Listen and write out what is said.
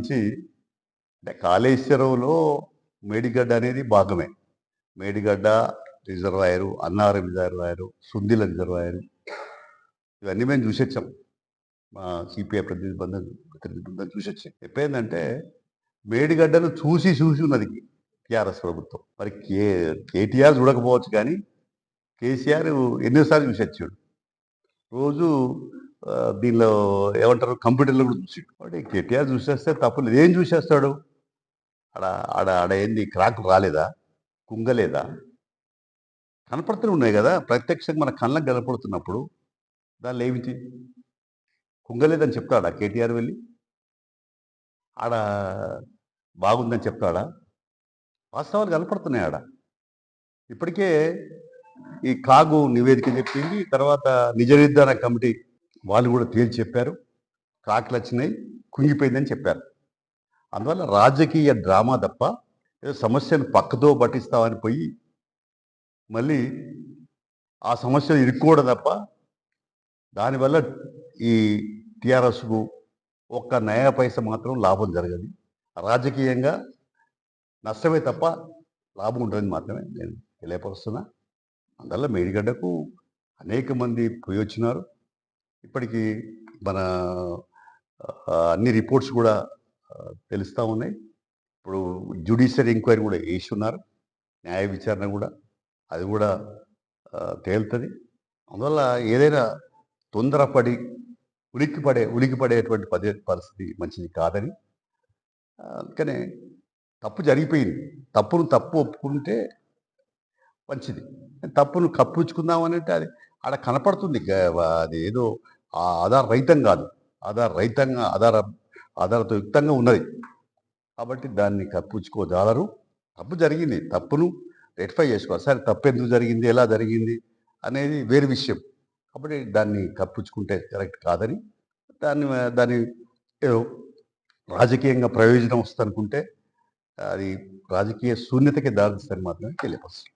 సంబంధించి అంటే కాళేశ్వరంలో మేడిగడ్డ అనేది భాగమే. Medigadda reservoir, Annaram reservoir, Sundilla reservoir ఇవన్నీ మేము చూసొచ్చాం. మా సిపిఐ ప్రతినిధి బృందం చూసొచ్చాం. చెప్పేందంటే మేడిగడ్డను చూసి ఉన్నది టీఆర్ఎస్ ప్రభుత్వం. మరి కేటీఆర్ చూడకపోవచ్చు కానీ కేసీఆర్ ఎన్నోసార్లు చూసొచ్చాడు. రోజు దీనిలో ఏమంటారు కంప్యూటర్లో కూడా చూసాడు. కాబట్టి కేటీఆర్ చూసేస్తే తప్పులేదు. ఏం చూసేస్తాడు? ఆడ ఆడ ఆడ ఏంది క్రాకులు రాలేదా? కుంగలేదా? కనపడుతూనే ఉన్నాయి కదా, ప్రత్యక్షంగా మన కళ్ళకు కనపడుతున్నప్పుడు దానిలో ఏమిటి కుంగలేదని చెప్తాడా కేటీఆర్ వెళ్ళి? ఆడ బాగుందని చెప్తాడా? వాస్తవాలు కనపడుతున్నాయి ఆడ. ఇప్పటికే ఈ కాగు నివేదిక చెప్పింది, తర్వాత నిజ నిర్ధారణ కమిటీ వాళ్ళు కూడా తేల్చి చెప్పారు, క్రాకులు వచ్చినాయి, కుంగిపోయిందని చెప్పారు. అందువల్ల రాజకీయ డ్రామా తప్ప ఏదో సమస్యను పక్కతో పట్టిస్తామని పోయి మళ్ళీ ఆ సమస్యను ఇరుక్కోవడం తప్ప దానివల్ల ఈ టీఆర్ఎస్కు ఒక్క నయా పైస మాత్రం లాభం జరగదు. రాజకీయంగా నష్టమే తప్ప లాభం ఉంటుందని మాత్రమే నేను తెలియపరుస్తున్నా. అందువల్ల మేడిగడ్డకు అనేక మంది పోయి వచ్చినారు. ఇప్పటికీ మన అన్ని రిపోర్ట్స్ కూడా తెలుస్తూ ఉన్నాయి. ఇప్పుడు జ్యుడిషియల్ ఎంక్వైరీ కూడా వేసి ఉన్నారు, న్యాయ విచారణ కూడా, అది కూడా తేలుతుంది. అందువల్ల ఏదైనా తొందరపడి ఉలికిపడేటువంటి పరిస్థితి మంచిది కాదని. అందుకనే తప్పు జరిగిపోయింది, తప్పు ఒప్పుకుంటే మంచిది. తప్పును కప్పించుకుందామని అంటే అది ఆడ కనపడుతుంది. అది ఏదో ఆధారరహితం కాదు, ఆధారతో యుక్తంగా ఉన్నది. కాబట్టి దాన్ని కప్పించుకోజాలరు. తప్పు జరిగింది, తప్పును రెక్టిఫై చేసుకోవాలి. సరే, తప్పు ఎందుకు జరిగింది, ఎలా జరిగింది అనేది వేరే విషయం. కాబట్టి దాన్ని కప్పించుకుంటే కరెక్ట్ కాదని, దాన్ని ఏదో రాజకీయంగా ప్రయోజనం వస్తుంది అనుకుంటే అది రాజకీయ శూన్యతకి దారితీస్తుందని మాత్రమే తెలియపరుస్తుంది.